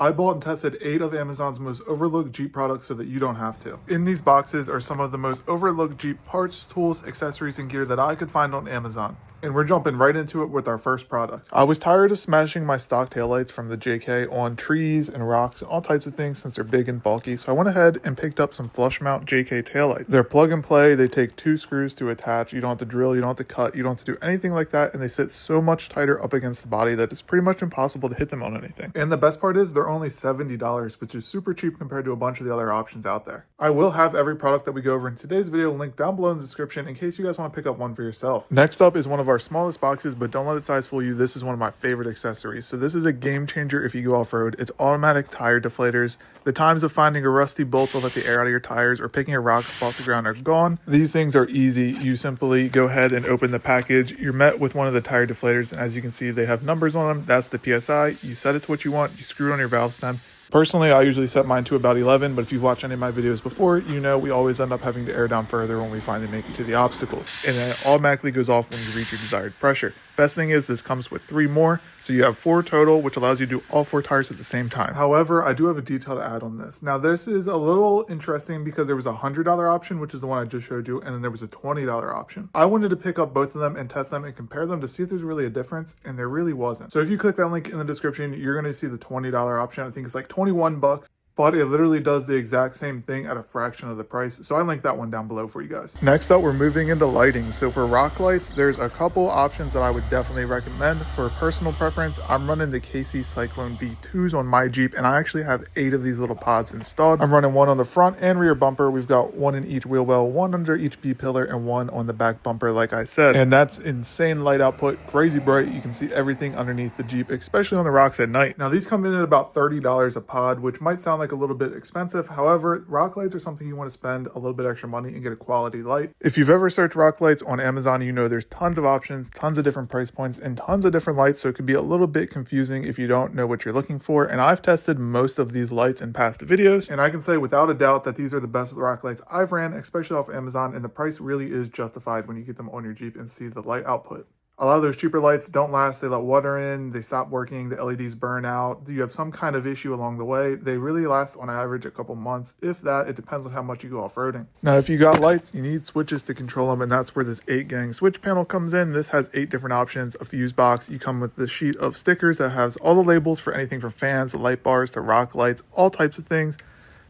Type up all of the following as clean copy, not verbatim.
I bought and tested 8 of Amazon's most overlooked Jeep products so that you don't have to. In these boxes are some of the most overlooked Jeep parts, tools, accessories, and gear that I could find on Amazon. And we're jumping right into it with our first product. I was tired of smashing my stock taillights from the JK on trees and rocks and all types of things since they're big and bulky, so I went ahead and picked up some flush mount JK taillights. They're plug and play, they take 2 screws to attach, you don't have to drill, you don't have to cut, you don't have to do anything like that, and they sit so much tighter up against the body that it's pretty much impossible to hit them on anything. And the best part is they're only $70, which is super cheap compared to a bunch of the other options out there. I will have every product that we go over in today's video linked down below in the description in case you guys want to pick up one for yourself. Next up is one of our smallest boxes, but don't let its size fool you. This is one of my favorite accessories. So this is a game changer if you go off-road. It's automatic tire deflators. The times of finding a rusty bolt to let the air out of your tires or picking a rock up off the ground are gone. These things are easy. You simply go ahead and open the package. You're met with one of the tire deflators, and as you can see, they have numbers on them. That's the PSI. You set it to what you want. You screw it on your valve stem. Personally, I usually set mine to about 11, but if you've watched any of my videos before, you know we always end up having to air down further when we finally make it to the obstacles. And then it automatically goes off when you reach your desired pressure. Best thing is this comes with 3 more, so you have 4 total, which allows you to do all 4 tires at the same time. However, I do have a detail to add on this. Now, this is a little interesting because there was a $100 option, which is the one I just showed you, and then there was a $20 option. I wanted to pick up both of them and test them and compare them to see if there's really a difference, and there really wasn't. So if you click that link in the description, you're going to see the $20 option. I think it's like 21 bucks. But it literally does the exact same thing at a fraction of the price. So I linked that one down below for you guys. Next up, we're moving into lighting. So for rock lights, there's a couple options that I would definitely recommend. For personal preference, I'm running the KC Cyclone V2s on my Jeep, and I actually have 8 of these little pods installed. I'm running one on the front and rear bumper. We've got one in each wheel well, one under each B-pillar, and one on the back bumper, like I said. And that's insane light output, crazy bright. You can see everything underneath the Jeep, especially on the rocks at night. Now, these come in at about $30 a pod, which might sound like a little bit expensive. However, rock lights are something you want to spend a little bit extra money and get a quality light. If you've ever searched rock lights on Amazon, you know there's tons of options, tons of different price points, and tons of different lights, so it could be a little bit confusing if you don't know what you're looking for. And I've tested most of these lights in past videos, and I can say without a doubt that these are the best rock lights I've ran, especially off Amazon, and the price really is justified when you get them on your Jeep and see the light output. A lot of those cheaper lights don't last. They let water in, they stop working, the LEDs burn out. You have some kind of issue along the way. They really last on average a couple months. If that, it depends on how much you go off-roading. Now, if you got lights, you need switches to control them, and that's where this 8-gang switch panel comes in. This has 8 different options, a fuse box. You come with this sheet of stickers that has all the labels for anything from fans to light bars to rock lights, all types of things.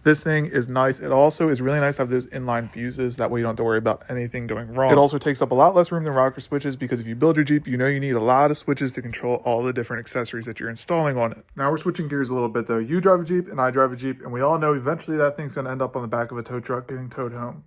This thing is nice. It also is really nice to have those inline fuses. That way you don't have to worry about anything going wrong. It also takes up a lot less room than rocker switches because if you build your Jeep, you know you need a lot of switches to control all the different accessories that you're installing on it. Now we're switching gears a little bit though. You drive a Jeep and I drive a Jeep, and we all know eventually that thing's going to end up on the back of a tow truck getting towed home.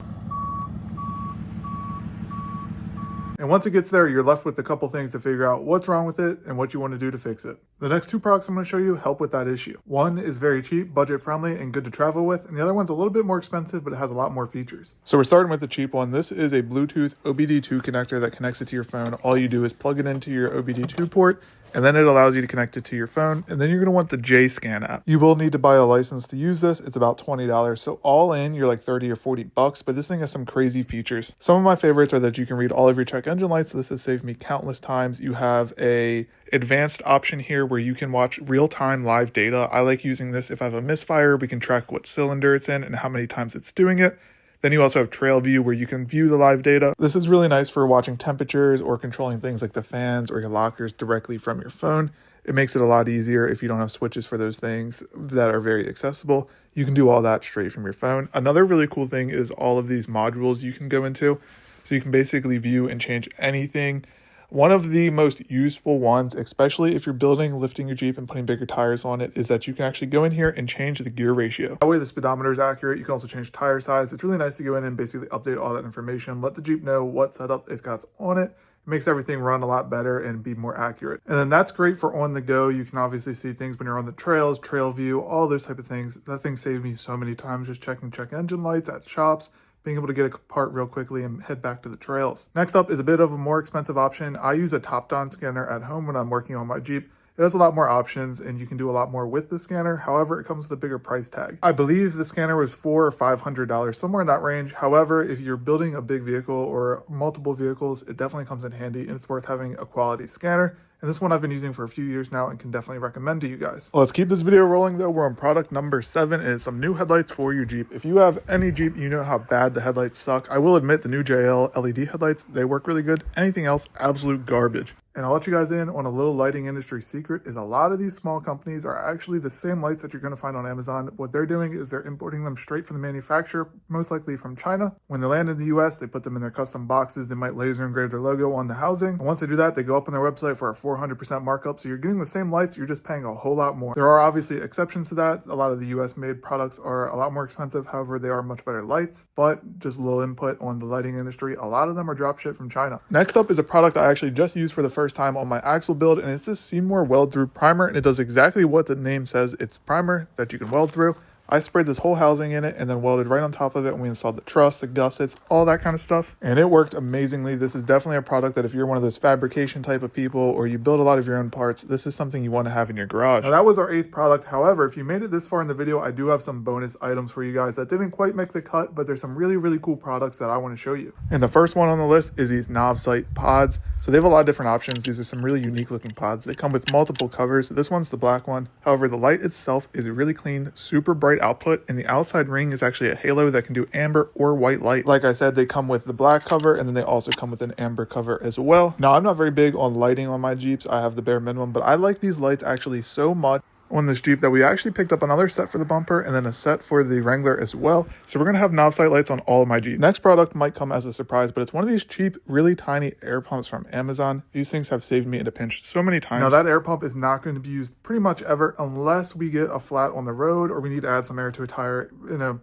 And once it gets there, you're left with a couple things to figure out what's wrong with it and what you want to do to fix it. The next 2 products I'm going to show you help with that issue. One is very cheap, budget friendly, and good to travel with, and the other one's a little bit more expensive, but it has a lot more features. So we're starting with the cheap one. This is a Bluetooth OBD2 connector that connects it to your phone. All you do is plug it into your OBD2 port, and then it allows you to connect it to your phone, and then you're going to want the JScan app. You will need to buy a license to use this. It's about $20, so all in, you're like 30 or 40 bucks, but this thing has some crazy features. Some of my favorites are that you can read all of your check engine lights. This has saved me countless times. You have a advanced option here where you can watch real-time live data. I like using this if I have a misfire. We can track what cylinder it's in and how many times it's doing it. Then you also have trail view where you can view the live data. This is really nice for watching temperatures or controlling things like the fans or your lockers directly from your phone. It makes it a lot easier if you don't have switches for those things that are very accessible. You can do all that straight from your phone. Another really cool thing is all of these modules you can go into. So you can basically view and change anything. One of the most useful ones, especially if you're building, lifting your Jeep and putting bigger tires on it, is that you can actually go in here and change the gear ratio. That way the speedometer is accurate. You can also change tire size. It's really nice to go in and basically update all that information. Let the Jeep know what setup it's got on it. It makes everything run a lot better and be more accurate. And then that's great for on the go. You can obviously see things when you're on the trails, trail view, all those type of things. That thing saved me so many times just checking check engine lights at shops, being able to get a part real quickly and head back to the trails. Next up is a bit of a more expensive option. I use a Topdon scanner at home when I'm working on my Jeep. It has a lot more options and you can do a lot more with the scanner. However, it comes with a bigger price tag. I believe the scanner was $400 or $500, somewhere in that range. However, if you're building a big vehicle or multiple vehicles, it definitely comes in handy and it's worth having a quality scanner. And this one I've been using for a few years now and can definitely recommend to you guys. Let's keep this video rolling though. We're on product number 7 and it's some new headlights for your Jeep. If you have any Jeep, you know how bad the headlights suck. I will admit the new JL LED headlights, they work really good. Anything else, absolute garbage. And I'll let you guys in on a little lighting industry secret is a lot of these small companies are actually the same lights that you're going to find on Amazon. What they're doing is they're importing them straight from the manufacturer, most likely from China. When they land in the US, they put them in their custom boxes. They might laser engrave their logo on the housing. And once they do that, they go up on their website for a 400% markup. So you're getting the same lights, you're just paying a whole lot more. There are obviously exceptions to that. A lot of the US made products are a lot more expensive. However, they are much better lights, but just a little input on the lighting industry. A lot of them are drop ship from China. Next up is a product I actually just used for the first time on my axle build, and it's this Seymour Weld-through primer, and it does exactly what the name says. It's primer that you can weld through. I sprayed this whole housing in it and then welded right on top of it, and we installed the truss, the gussets, all that kind of stuff, and it worked amazingly. This is definitely a product that if you're one of those fabrication type of people or you build a lot of your own parts, this is something you want to have in your garage. Now that was our 8th product. However, if you made it this far in the video, I do have some bonus items for you guys that didn't quite make the cut, but there's some really cool products that I want to show you. And the first one on the list is these knob sight pods. So they have a lot of different options. These are some really unique looking pods. They come with multiple covers. This one's the black one. However, the light itself is really clean, super bright output, and the outside ring is actually a halo that can do amber or white light. Like I said, they come with the black cover, and then they also come with an amber cover as well. Now, I'm not very big on lighting on my Jeeps. I have the bare minimum, but I like these lights actually so much on this Jeep that we actually picked up another set for the bumper and then a set for the Wrangler as well. So we're going to have knob sight lights on all of my Jeeps. Next product might come as a surprise, but it's one of these cheap, really tiny air pumps from Amazon. These things have saved me in a pinch so many times. Now that air pump is not going to be used pretty much ever unless we get a flat on the road or we need to add some air to a tire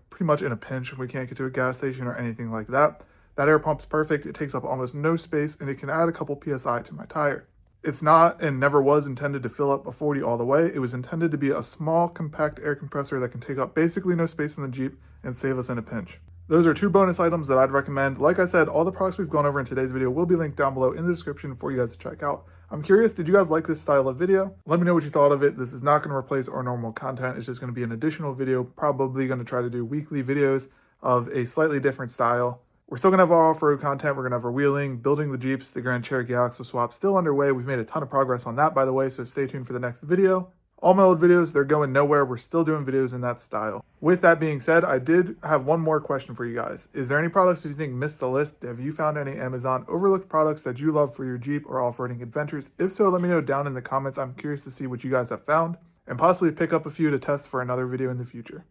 pretty much in a pinch if we can't get to a gas station or anything like that. That air pump's perfect. It takes up almost no space and it can add a couple PSI to my tire. It's not and never was intended to fill up a 40 all the way. It was intended to be a small, compact air compressor that can take up basically no space in the Jeep and save us in a pinch. Those are 2 bonus items that I'd recommend. Like I said, all the products we've gone over in today's video will be linked down below in the description for you guys to check out. I'm curious, did you guys like this style of video? Let me know what you thought of it. This is not going to replace our normal content. It's just going to be an additional video. Probably going to try to do weekly videos of a slightly different style. We're still going to have our off-road content. We're going to have our wheeling, building the Jeeps, the Grand Cherokee axle swap still underway. We've made a ton of progress on that, by the way, so stay tuned for the next video. All my old videos, they're going nowhere. We're still doing videos in that style. With that being said, I did have one more question for you guys. Is there any products that you think missed the list? Have you found any Amazon overlooked products that you love for your Jeep or off-roading adventures? If so, let me know down in the comments. I'm curious to see what you guys have found and possibly pick up a few to test for another video in the future.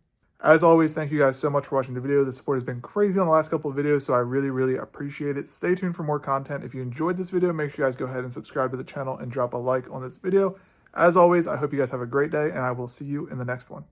As always, thank you guys so much for watching the video. The support has been crazy on the last couple of videos, so I really appreciate it. Stay tuned for more content. If you enjoyed this video, make sure you guys go ahead and subscribe to the channel and drop a like on this video. As always, I hope you guys have a great day, and I will see you in the next one.